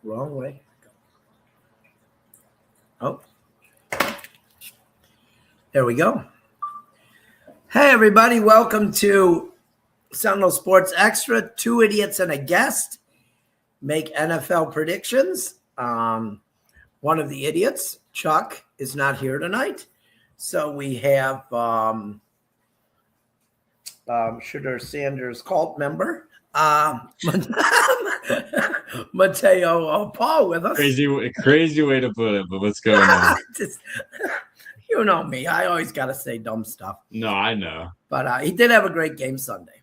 wrong way. Oh, there we go. Hey, everybody. Welcome to Sentinel Sports Extra. 2 idiots and a guest make NFL predictions. One of the idiots, Chuck, is not here tonight. So we have Shirer Sanders cult member, Mateo Paul with us. Crazy way to put it, but what's going on? You know me. I always got to say dumb stuff. No, I know. But he did have a great game Sunday.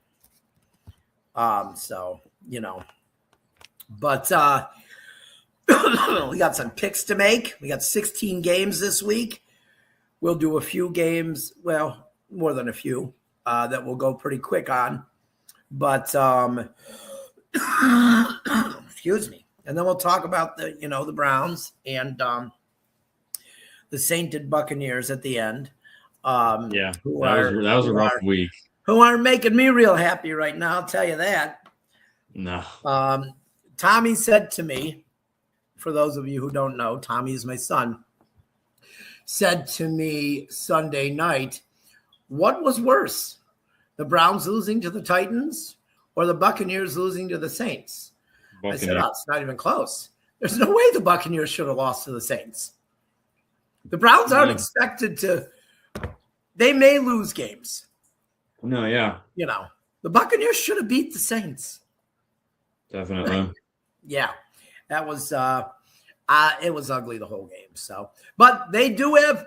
So, you know. But we got some picks to make. We got 16 games this week. We'll do a few games, well, more than a few, that we'll go pretty quick on. But, excuse me. And then we'll talk about the Browns and the Sainted Buccaneers at the end. That was a rough week. Who aren't making me real happy right now, I'll tell you that. No. Tommy said to me, for those of you who don't know, Tommy is my son, said to me Sunday night, what was worse, the Browns losing to the Titans or the Buccaneers losing to the Saints? I said, it's not even close. There's no way the Buccaneers should have lost to the Saints. The Browns aren't expected to – they may lose games. No, yeah. The Buccaneers should have beat the Saints. Definitely. Yeah. That was it was ugly the whole game. So, but they do have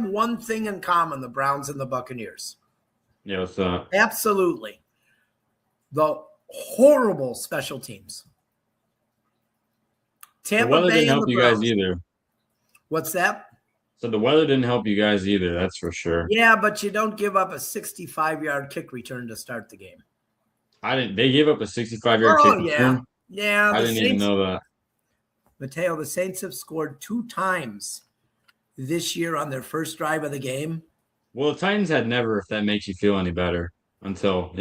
one thing in common, the Browns and the Buccaneers. Yeah, what's that? Absolutely. The horrible special teams. Tampa Bay didn't help you guys either. What's that? So the weather didn't help you guys either, that's for sure. Yeah, but you don't give up a 65-yard kick return to start the game. They gave up a 65-yard kick return? Yeah. I didn't even know that. Mateo, the Saints have scored 2 times this year on their first drive of the game. Well, the Titans had never, if that makes you feel any better, until,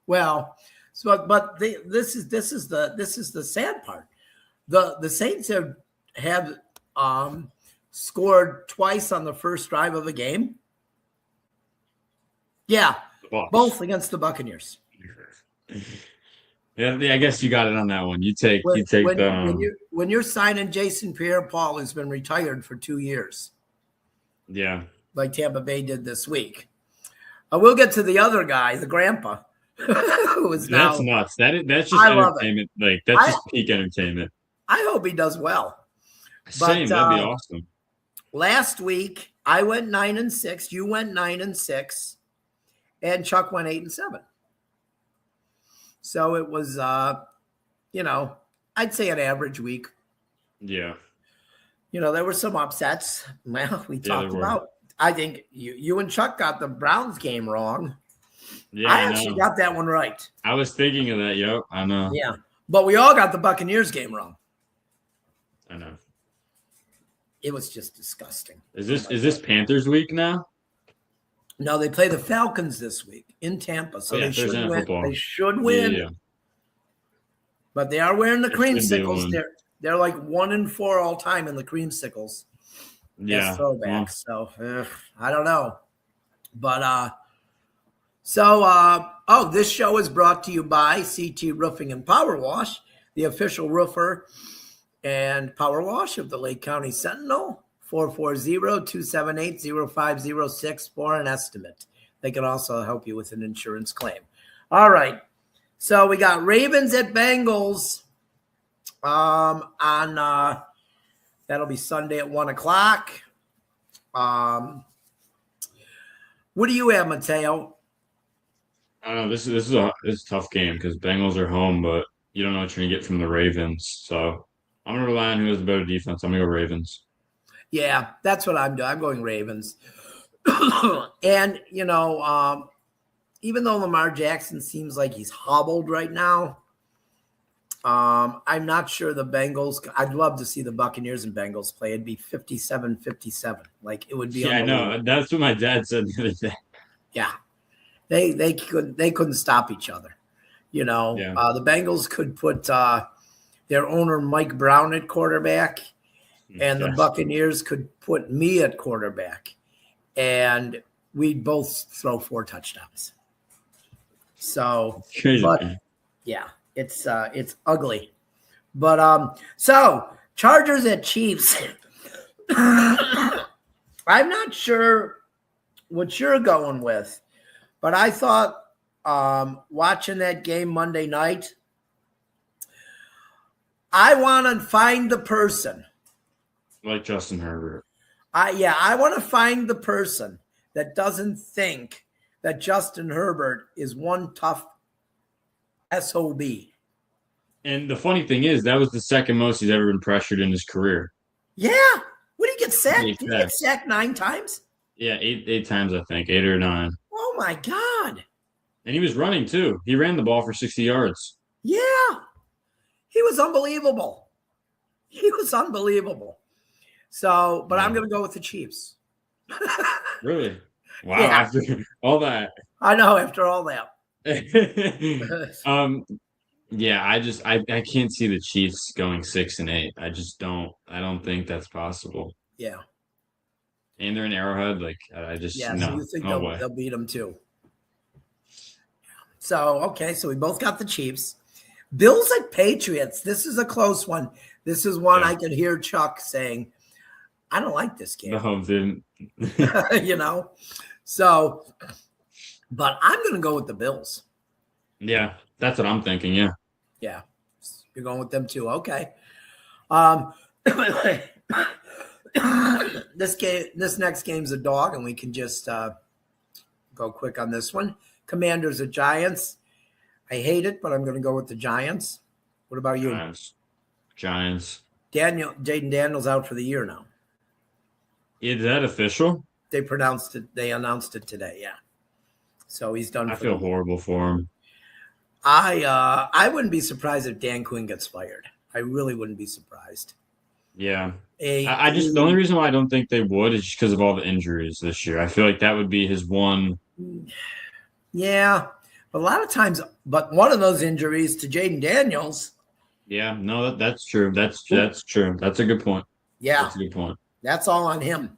Well, but this is the sad part. The Saints have scored twice on the first drive of a game. Yeah, both against the Buccaneers. Yeah, I guess you got it on that one. When you're signing Jason Pierre-Paul, who's been retired for 2 years. Yeah. Like Tampa Bay did this week. We'll get to the other guy, the grandpa, who is now. That's nuts. That's just entertainment. That's just peak entertainment. I hope he does well. Same, that'd be awesome. Last week, I went 9-6. You went 9-6, and Chuck went 8-7. So it was, I'd say an average week. Yeah. There were some upsets. Well, we talked about. I think you and Chuck got the Browns game wrong. Yeah, I actually got that one right. I was thinking of that. Yep, I know. Yeah, but we all got the Buccaneers game wrong. I know. It was just disgusting. Is this Panthers week now? No, they play the Falcons this week in Tampa, so they should win. Football. They should win. Yeah. But they are wearing the creamsicles. They're like 1-4 all time in the creamsicles. Yeah. Throwback. So I don't know. But this show is brought to you by CT Roofing and Power Wash, the official roofer and power wash of the Lake County Sentinel. 440-278-0506 for an estimate. They can also help you with an insurance claim. All right. So we got Ravens at Bengals on that'll be Sunday at 1:00. What do you have, Mateo? I don't know. This is a tough game because Bengals are home, but you don't know what you're gonna get from the Ravens. So I'm gonna rely on who has the better defense. I'm gonna go Ravens. Yeah, that's what I'm doing. I'm going Ravens. And, even though Lamar Jackson seems like he's hobbled right now, I'm not sure the Bengals – I'd love to see the Buccaneers and Bengals play. It'd be 57-57. Like, it would be – Yeah, I know. That's what my dad said the other day. Yeah. They couldn't stop each other. The Bengals could put their owner Mike Brown at quarterback, and the Yes. Buccaneers could put me at quarterback, and we'd both throw 4 touchdowns. So, Crazy. but yeah, it's ugly. But so Chargers at Chiefs. I'm not sure what you're going with, but I thought watching that game Monday night, I want to find the person. Like Justin Herbert. I want to find the person that doesn't think that Justin Herbert is one tough SOB. And the funny thing is, that was the second most he's ever been pressured in his career. Yeah. What did he get sacked? Did he get sacked 9 times? Yeah, eight times, I think. 8 or 9. Oh, my God. And he was running, too. He ran the ball for 60 yards. Yeah. He was unbelievable. So, but I'm going to go with the Chiefs. Really? Wow, Yeah. after all that. I know, after all that. Yeah, I can't see the Chiefs going 6-8. I don't think that's possible. Yeah. And they're in Arrowhead, So you think no way. they'll beat them too. So, okay, so we both got the Chiefs. Bills at Patriots. This is a close one. This is one I could hear Chuck saying, I don't like this game. No, didn't. So, but I'm going to go with the Bills. Yeah, that's what I'm thinking, yeah. Yeah. You're going with them too. Okay. This next game's a dog, and we can just go quick on this one. Commanders at Giants. I hate it, but I'm going to go with the Giants. What about you? Giants. Jaden Daniels out for the year now. Is that official? They announced it today, yeah. So he's done. I feel horrible for him. I wouldn't be surprised if Dan Quinn gets fired. I really wouldn't be surprised. Yeah. The only reason why I don't think they would is just because of all the injuries this year. I feel like that would be his one. Yeah. But a lot of times, one of those injuries to Jaden Daniels. Yeah, no, that's true. That's true. That's a good point. Yeah. That's a good point. That's all on him.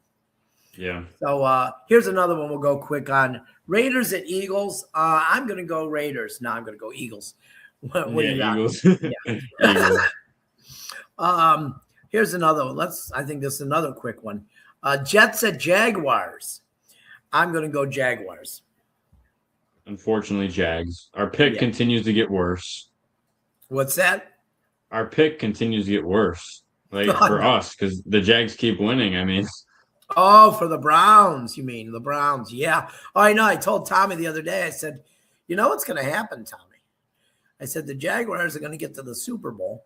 Yeah. So here's another one we'll go quick on. Raiders at Eagles. I'm going to go Raiders. No, I'm going to go Eagles. What do you got? Eagles. Yeah. Here's another one. I think this is another quick one. Jets at Jaguars. I'm going to go Jaguars. Unfortunately, Jags. Our pick continues to get worse. What's that? Our pick continues to get worse. For us, because the Jags keep winning. I mean. Oh, for the Browns, you mean the Browns. Yeah. Oh, I know. I told Tommy the other day, I said, you know what's going to happen, Tommy? I said, the Jaguars are going to get to the Super Bowl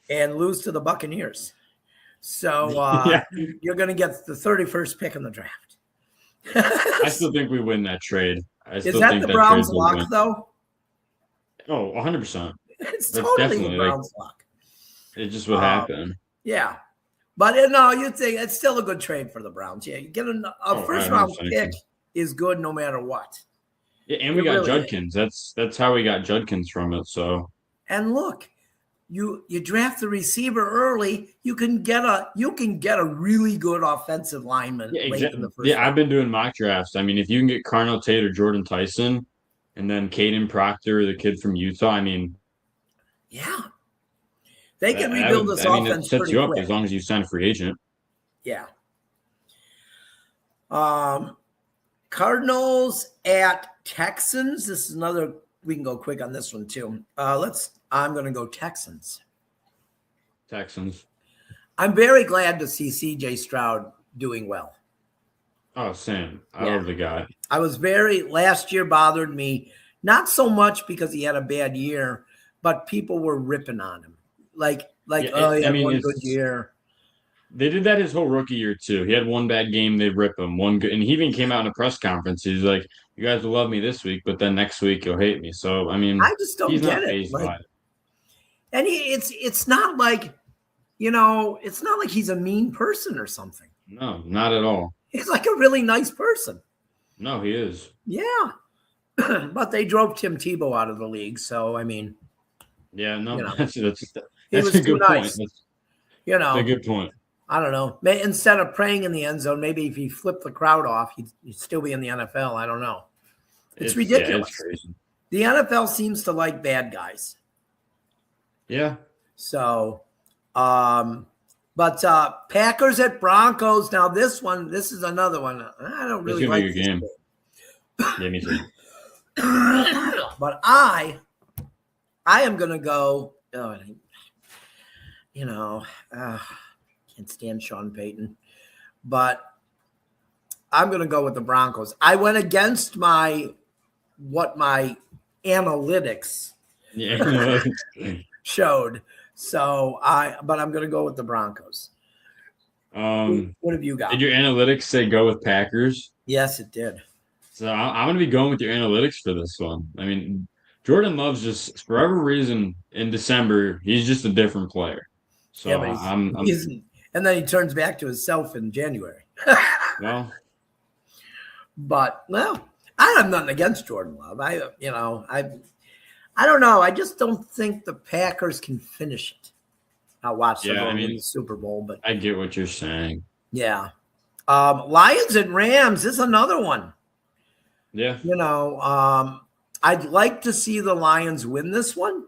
and lose to the Buccaneers. So you're going to get the 31st pick in the draft. I still think we win that trade. Is that the Browns' lock, though? Oh, 100%. It's totally the Browns' lock. It just would happen. Yeah. But no, you think it's still a good trade for the Browns. Yeah, you get a first-round pick is good no matter what. Yeah, and we got Judkins. That's how we got Judkins from it. So. And look, you draft the receiver early, you can get a really good offensive lineman late in the first round. I've been doing mock drafts. I mean, if you can get Carnell Tate or Jordan Tyson, and then Caden Proctor, the kid from Utah, I mean. Yeah. They can rebuild this offense it sets pretty you up quick. as long as you sign a free agent. Yeah. Cardinals at Texans. This is another. We can go quick on this one too. I'm going to go Texans. Texans. I'm very glad to see C.J. Stroud doing well. Oh, Sam. I love the guy. Last year bothered me, not so much because he had a bad year, but people were ripping on him. He had one good year. They did that his whole rookie year, too. He had one bad game, they rip him. One good, and he even came out in a press conference. He's like, you guys will love me this week, but then next week you'll hate me. So, I mean, I just don't get it. And it's not like, it's not like he's a mean person or something. No, not at all. He's like a really nice person. No, he is. Yeah. But they drove Tim Tebow out of the league. So, I mean. Yeah, no, He That's was a too good point. nice. That's You a know, good point. I don't know. Instead of praying in the end zone, maybe if he flipped the crowd off, he'd still be in the NFL. I don't know. It's It's ridiculous. crazy. The NFL seems to like bad guys. Yeah. So, but Packers at Broncos. Now this is another one. I don't It's really gonna be like a good this game. Yeah, me too. game. But I am gonna go. You know, can't stand Sean Payton, but I'm gonna go with the Broncos. I went against my analytics Yeah. showed. But I'm gonna go with the Broncos. What have you got? Did your analytics say go with Packers? Yes, it did. So I'm going to be going with your analytics for this one. I mean, Jordan Love's just for whatever reason in December he's just a different player. Yeah, So but I'm he's and then he turns back to himself in January. well, But I have nothing against Jordan Love. I don't know. I just don't think the Packers can finish it. I'll watch them win the Super Bowl, but I get what you're saying. yeah. Lions and Rams is another one. Yeah. I'd like to see the Lions win this one.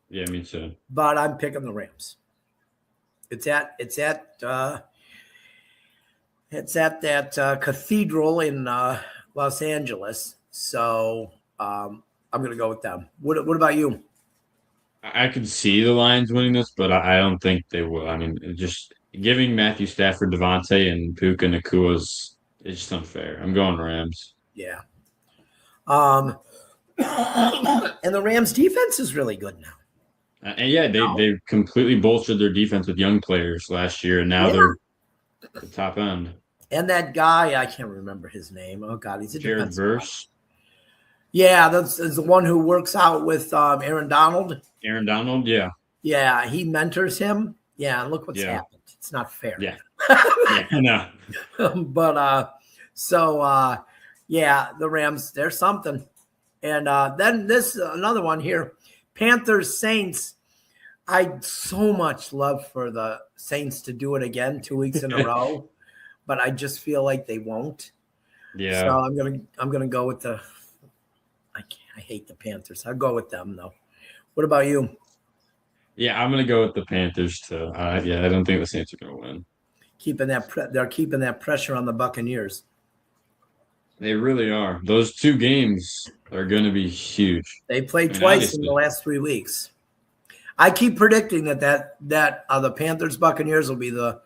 Yeah, me too. But I'm picking the Rams. It's at that cathedral in Los Angeles. So I'm going to go with them. What about you? I could see the Lions winning this, but I don't think they will. I mean, just giving Matthew Stafford, Devontae, and Puka Nakua is just unfair. I'm going Rams. Yeah. And the Rams defense is really good now. And yeah, they completely bolstered their defense with young players last year, and now they're the top end. And that guy, I can't remember his name. Oh God, he's a Jared defensive Verse. Yeah, that's the one who works out with Aaron Donald. Aaron Donald, yeah. Yeah, he mentors him. Yeah, and look what's happened. It's not fair. Yeah. Yeah, no. But the Rams, they're something. And then this another one here. Panthers Saints. I'd so much love for the Saints to do it again 2 weeks in a row, but I just feel like they won't. Yeah. So I'm gonna go with the. I hate the Panthers. I'll go with them though. What about you? Yeah, I'm gonna go with the Panthers too. I don't think the Saints are gonna win. They're keeping that pressure on the Buccaneers. They really are. Those two games are going to be huge. They played twice in the last 3 weeks. I keep predicting that the Panthers Buccaneers will be the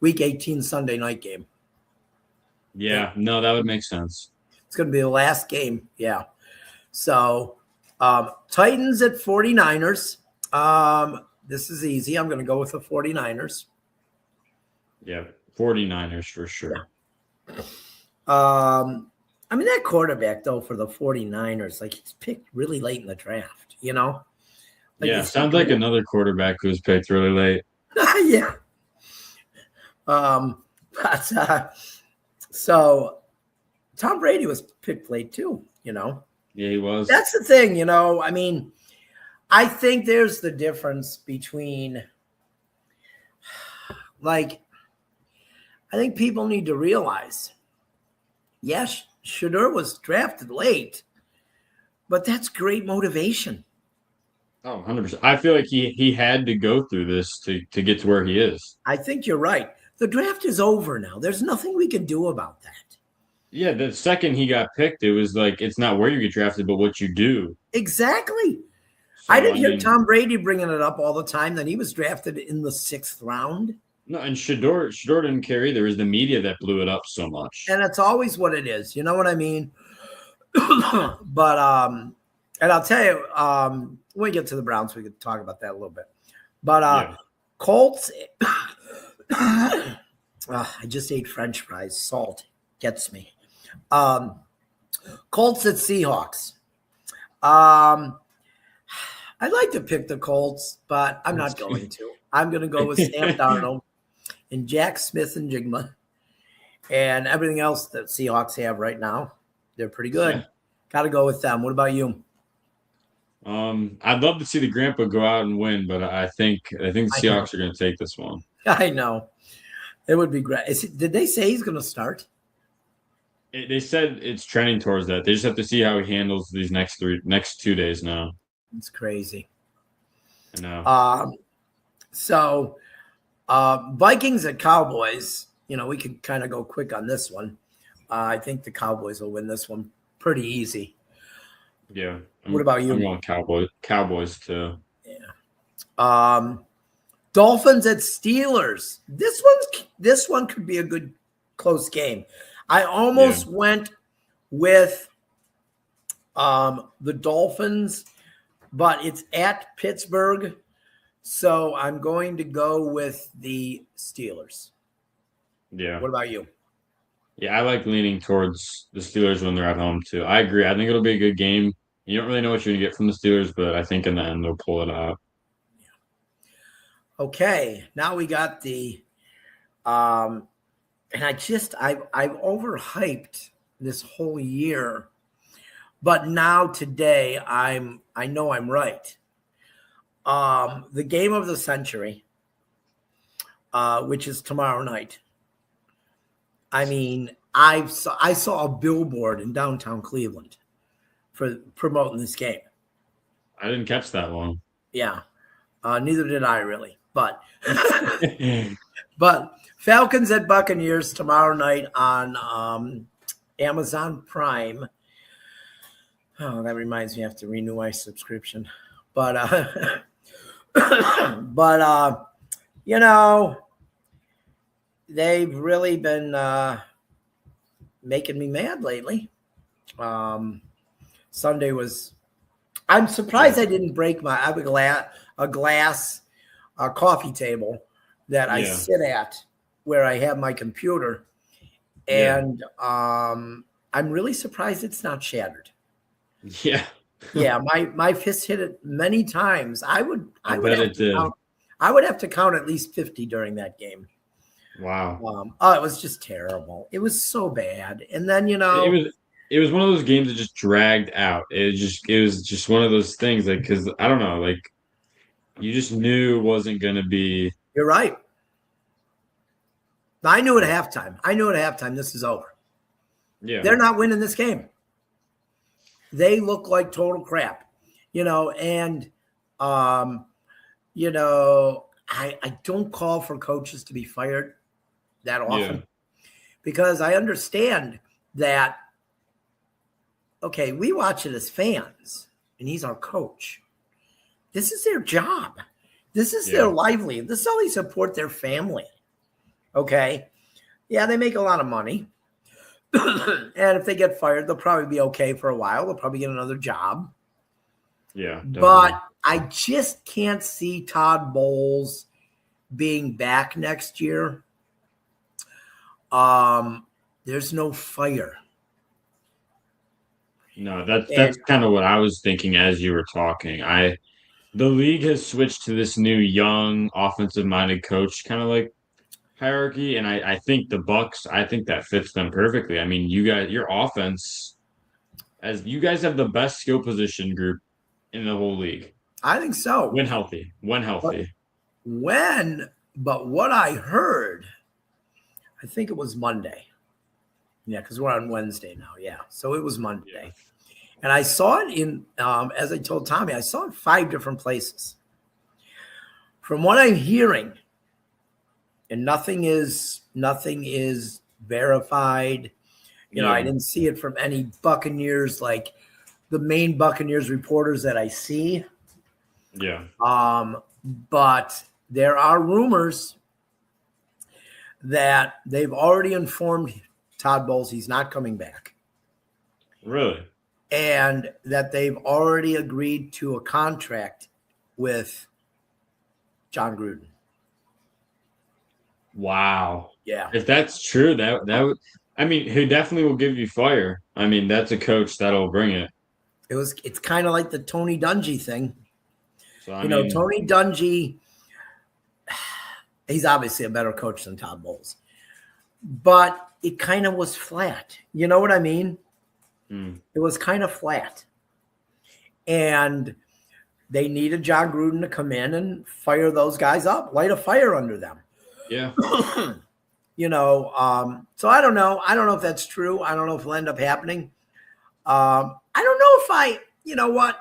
Week 18 Sunday night game. Yeah, no, that would make sense. It's going to be the last game. Yeah. So Titans at 49ers. This is easy. I'm going to go with the 49ers. Yeah, 49ers for sure. Yeah. I mean, that quarterback, though, for the 49ers, like he's picked really late in the draft, Like, yeah, sounds like another quarterback who was picked really late. Yeah. So Tom Brady was picked late too, Yeah, he was. That's the thing, I mean, I think there's the difference between, like, I think people need to realize, yes, Shedeur was drafted late, but that's great motivation. Oh, 100%. I feel like he had to go through this to get to where he is. I think you're right. The draft is over now. There's nothing we can do about that. Yeah, the second he got picked, it was like it's not where you get drafted, but what you do. Exactly. So, I didn't hear Tom Brady bringing it up all the time that he was drafted in the 6th round. No, and Shedeur didn't care either. It was the media that blew it up so much. And it's always what it is. You know what I mean? But and I'll tell you, when we get to the Browns, we could talk about that a little bit. But Colts, I just ate French fries. Salt gets me. Colts at Seahawks. I'd like to pick the Colts, but I'm not going to. I'm going to go with Sam Darnold and Jack Smith and Jigma and everything else that Seahawks have right now. They're pretty good. Yeah. Got to go with them. What about you? I'd love to see the grandpa go out and win, but I think the I know. Seahawks are going to take this one. I know. It would be great. Did they say he's going to start? They said it's trending towards that. They just have to see how he handles these next 2 days now. It's crazy. I know. Um, so Vikings and Cowboys, we could kind of go quick on this one. I think the Cowboys will win this one pretty easy. Yeah. What about you? I'm going Cowboys too. Yeah. Dolphins at Steelers. This one could be a good close game. I almost went with the Dolphins, but it's at Pittsburgh, so I'm going to go with the Steelers. Yeah. What about you? Yeah, I like leaning towards the Steelers when they're at home too. I agree. I think it'll be a good game. You don't really know what you're gonna get from the Steelers, but I think in the end they'll pull it out. Okay, now we got the and I've overhyped this whole year, but now today I know I'm right. The game of the century, which is tomorrow night. I mean, I saw a billboard in downtown Cleveland for promoting this game. I didn't catch that one. Yeah, neither did I really. But but Falcons at Buccaneers tomorrow night on Amazon Prime. Oh, that reminds me, I have to renew my subscription. But but they've really been making me mad lately. Sunday was. I'm surprised I didn't break I have a glass coffee table that I sit at where I have my computer, and I'm really surprised it's not shattered. Yeah. Yeah, my fist hit it many times. I would bet it did. I would have to count at least 50 during that game. Wow. It was just terrible. It was so bad. And then it was one of those games that just dragged out. It was just one of those things, like, because I don't know, like, you just knew it wasn't going to be. You're right. I knew at halftime this is over. Yeah. They're not winning this game. They look like total crap, and I don't call for coaches to be fired that often because I understand that, okay, we watch it as fans and he's our coach. This is their job. This is their livelihood. This is how they support their family. Okay. Yeah, they make a lot of money. And if they get fired, they'll probably be okay for a while. They'll probably get another job. Yeah. Definitely. But I just can't see Todd Bowles being back next year. There's no fire. No, that's kind of what I was thinking as you were talking. The league has switched to this new young offensive-minded coach kind of like hierarchy, and I think the Bucks, I think that fits them perfectly. I mean, your offense, as you guys have the best skill position group in the whole league. I think so. When healthy. But what I heard, I think it was Monday. Yeah, because we're on Wednesday now. Yeah, so it was Monday. Yeah. And I saw it in, as I told Tommy, I saw it 5 different places. From what I'm hearing, and nothing is verified. I didn't see it from any Buccaneers, like the main Buccaneers reporters that I see. Yeah. But there are rumors that they've already informed Todd Bowles he's not coming back. Really? And that they've already agreed to a contract with John Gruden. Wow. Yeah. If that's true, that would, I mean, he definitely will give you fire. I mean, that's a coach that'll bring it. It's kind of like the Tony Dungy thing. So, Tony Dungy, he's obviously a better coach than Todd Bowles. But it kind of was flat. You know what I mean? It was kind of flat. And they needed John Gruden to come in and fire those guys up, light a fire under them. Yeah. So I don't know. I don't know if that's true. I don't know if it'll end up happening. I don't know if you know what?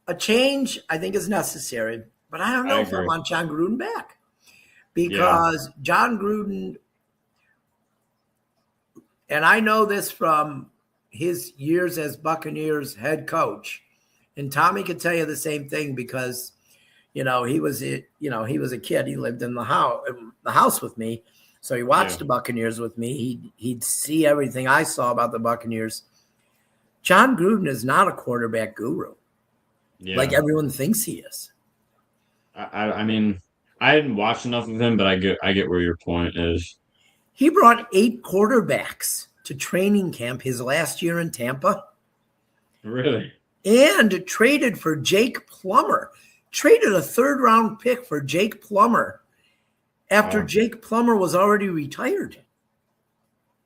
A change I think is necessary, but I don't know if I want John Gruden back because John Gruden, and I know this from his years as Buccaneers head coach, and Tommy could tell you the same thing because, he was a kid. He lived in the house with me. So he watched the Buccaneers with me. He'd see everything I saw about the Buccaneers. John Gruden is not a quarterback guru, like everyone thinks he is. I mean, I hadn't watched enough of him, but I get where your point is. He brought 8 quarterbacks to training camp his last year in Tampa. Really? And traded for Jake Plummer. Traded a 3rd-round pick for Jake Plummer after Jake Plummer was already retired.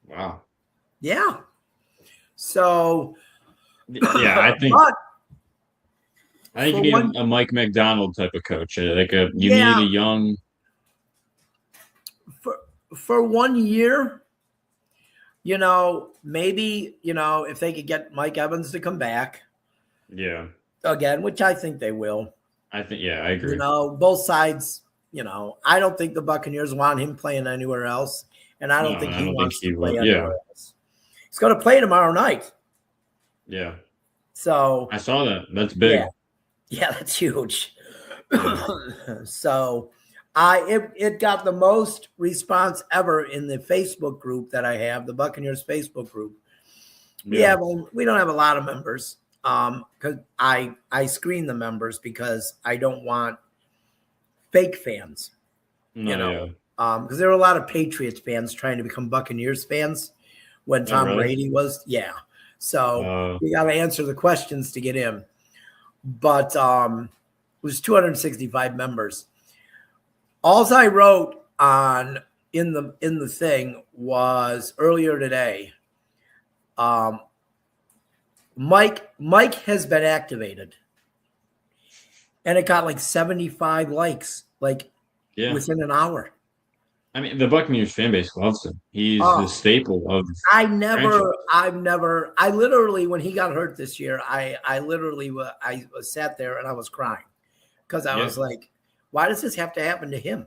Wow. Yeah. So, I think you need a Mike McDonald type of coach. You need a young. For 1 year, maybe, if they could get Mike Evans to come back. Yeah. Again, which I think they will. I agree. Both sides, I don't think the Buccaneers want him playing anywhere else. And I don't think he wants to play anywhere else. He's going to play tomorrow night. Yeah. So I saw that. That's big. Yeah, that's huge. So it got the most response ever in the Facebook group that I have, the Buccaneers Facebook group. Yeah, well, we don't have a lot of members. Because I screen the members because I don't want fake fans, because there were a lot of Patriots fans trying to become Buccaneers fans when Tom Brady was, So we got to answer the questions to get in. But it was 265 members. All I wrote in the thing was earlier today. Mike has been activated, and it got like 75 likes, within an hour. I mean, the Buccaneers fan base loves him. He's the staple of. I literally, when he got hurt this year, I sat there and I was crying because I was like, why does this have to happen to him?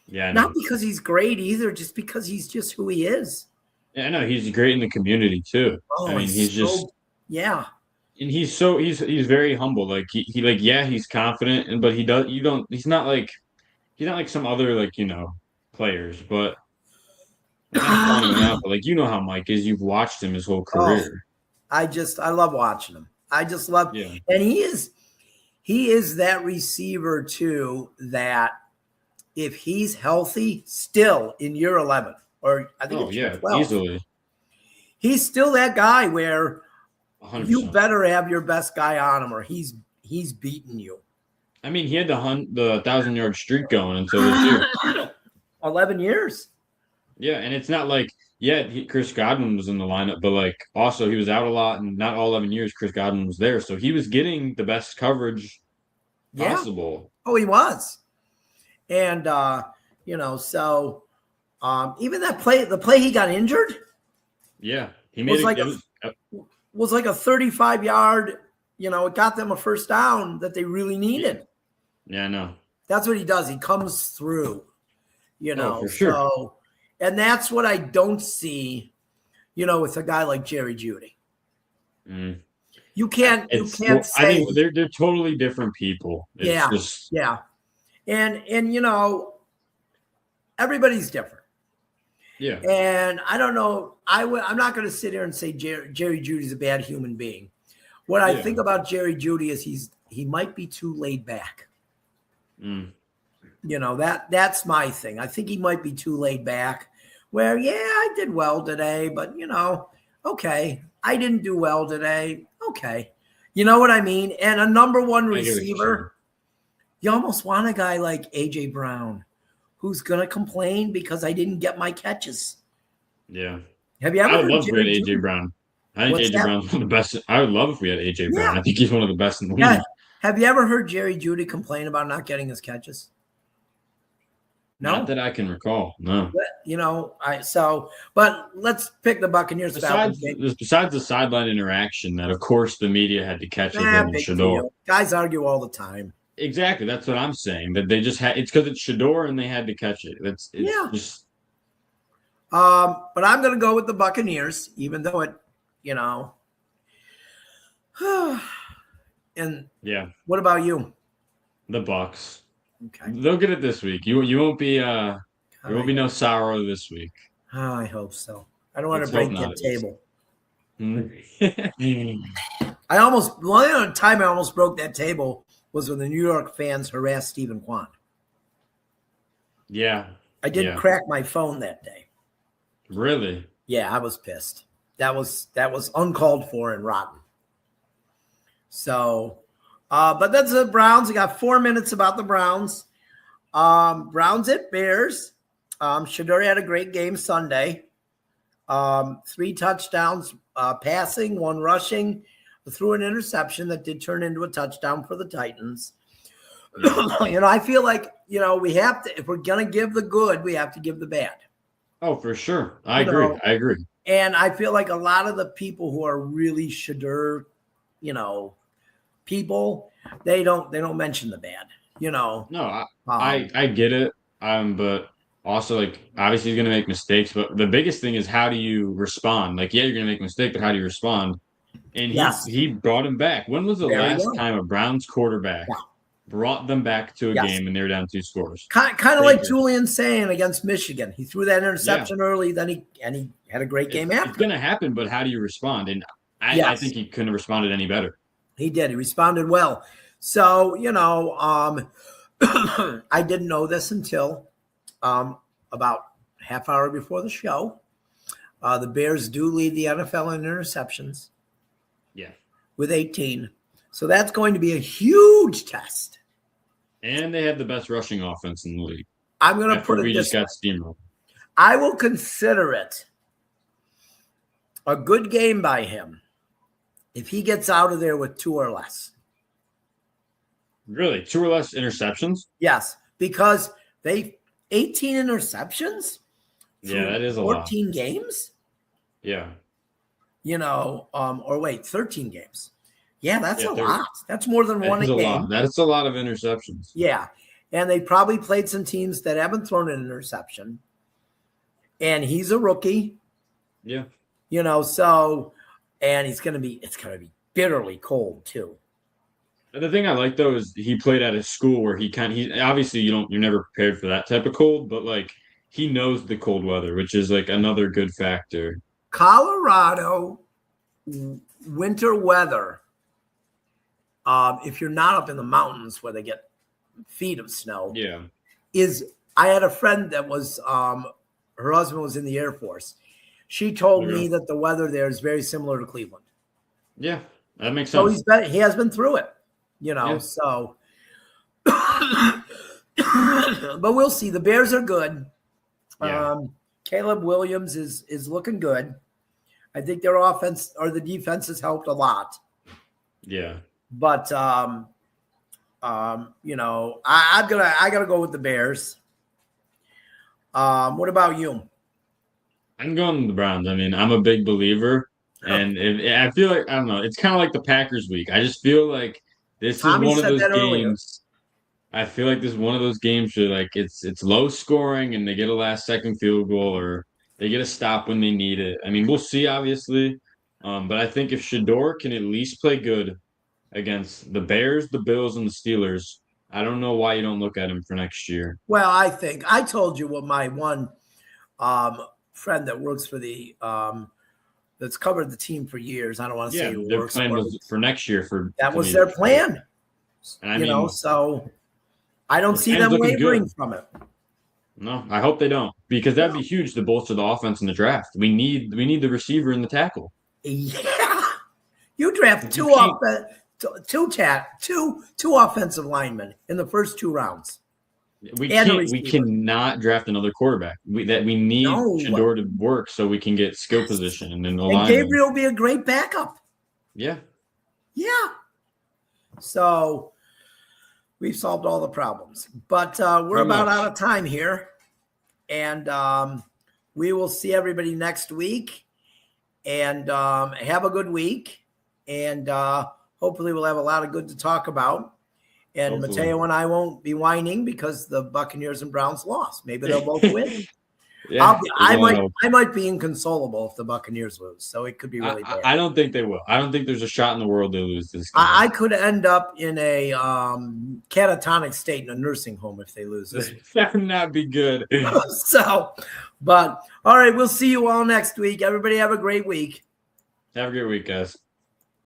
Yeah, not because he's great either, just because he's just who he is. Yeah, I know he's great in the community too. I mean, he's just. Yeah. And he's very humble. Like he's confident, but he's not like some other players, but I'm not calling him out, but how Mike is. You've watched him his whole career. I love watching him. I just love and he is that receiver too, that if he's healthy still in year 11, or I think it's year 12, easily. He's still that guy where 100%. You better have your best guy on him, or he's beating you. I mean, he had the 1,000-yard streak going until this year. 11 years. Yeah, and it's not like Chris Godwin was in the lineup, but also he was out a lot, and not all 11 years Chris Godwin was there, so he was getting the best coverage possible. Oh, he was, and so even the play he got injured. Yeah, he made was like a 35-yard, it got them a first down that they really needed. Yeah, I know. That's what he does. He comes through, for sure. So, and that's what I don't see, with a guy like Jerry Jeudy. Mm. You can't say. I think they're totally different people. It's And everybody's different. Yeah. And I don't know. I'm not going to sit here and say Jerry Jeudy's a bad human being. What I think about Jerry Jeudy is he might be too laid back. Mm. That's my thing. I think he might be too laid back. Where I did well today, but okay, I didn't do well today. Okay, you know what I mean. And a number one receiver, you almost want a guy like AJ Brown, who's going to complain because I didn't get my catches. Yeah. Have you ever? I would love if we had AJ Brown. I think AJ Brown's one of the best. I would love if we had AJ Brown. I think he's one of the best in the league. Have you ever heard Jerry Jeudy complain about not getting his catches? No, Not that I can recall. No. But let's pick the Buccaneers. Besides the sideline interaction, that of course the media had to catch with him and Big Shador. deal. Guys argue all the time. Exactly, that's what I'm saying. That they just had it's because it's Shador and they had to catch it. It's just. But I'm going to go with the Buccaneers, even though it, and yeah. What about you? The Bucks. Okay. They'll get it this week. You won't be there won't be no sorrow this week. Oh, I hope so. I don't want to break that table. One other time I almost broke that table was when the New York fans harassed Stephen Kwan. Yeah. I didn't crack my phone that day. Really? Yeah, I was pissed. That was uncalled for and rotten. So, but that's the Browns. I got 4 minutes about the Browns. Browns at Bears. Shador had a great game Sunday. 3 touchdowns passing, 1 rushing, threw an interception that did turn into a touchdown for the Titans. I feel like, we have to, if we're going to give the good, we have to give the bad. Oh, for sure. I agree. And I feel like a lot of the people who are really Shador, people, they don't mention the bad, No, I get it. But also, like, obviously he's going to make mistakes, but the biggest thing is how do you respond? Like, yeah, you're going to make a mistake, but how do you respond? And he brought him back. When was the last time a Browns quarterback brought them back to a game and they were down 2 scores? Kind of like Julian saying against Michigan. He threw that interception early, then he had a great game after. It's going to happen, but how do you respond? And I think he couldn't have responded any better. He did. He responded well. So, I didn't know this until about half hour before the show. The Bears do lead the NFL in interceptions. Yeah. With 18. So that's going to be a huge test. And they have the best rushing offense in the league. I'm going to put it this way. We just got steamrolled. I will consider it a good game by him if he gets out of there with 2 or less. Really? 2 or less interceptions? Yes, because 18 interceptions? Yeah, that is a lot. 14 games? Yeah. 13 games. Yeah, that's a lot. That's more than one a game. That's a lot of interceptions. Yeah. And they probably played some teams that haven't thrown an interception. And he's a rookie. Yeah. And it's going to be bitterly cold too. The thing I like though is he played at a school where he obviously you're never prepared for that type of cold, but like he knows the cold weather, which is like another good factor. Colorado winter weather, if you're not up in the mountains where they get feet of snow, I had a friend that was her husband was in the Air Force. She told me that the weather there is very similar to Cleveland. Yeah, that makes sense. So he has been through it, so but we'll see. The Bears are good. Yeah. Caleb Williams is looking good. I think their offense or the defense has helped a lot. Yeah. But I gotta go with the Bears. What about you? I'm going with the Browns. I mean, I'm a big believer, and I feel like I don't know. It's kind of like the Packers week. I just feel like this is one of those games. Earlier. I feel like this is one of those games where like it's low scoring and they get a last-second field goal or they get a stop when they need it. I mean, we'll see, obviously, but I think if Shador can at least play good against the Bears, the Bills, and the Steelers, I don't know why you don't look at him for next year. Well, I think I told you what my one friend that works for the that's covered the team for years. I don't want to say who their works plan was for next year. That was their plan. And I mean, so I don't see them wavering from it. No, I hope they don't, because that'd be huge to bolster the offense in the draft. We need the receiver and the tackle. Yeah, you draft two offensive linemen in the first 2 rounds. We cannot draft another quarterback. We need Shador to work so we can get skill position and then and Gabriel will be a great backup. Yeah. Yeah. So we've solved all the problems. But we're Pretty about much. out of time here. And we will see everybody next week. And have a good week. And hopefully we'll have a lot of good to talk about. And Hopefully. Mateo and I won't be whining because the Buccaneers and Browns lost. Maybe they'll both win. Yeah, I might be inconsolable if the Buccaneers lose. So it could be really bad. I don't think they will. I don't think there's a shot in the world they lose this game. I could end up in a catatonic state in a nursing home if they lose this. That would not be good. But all right, we'll see you all next week. Everybody have a great week. Have a great week, guys.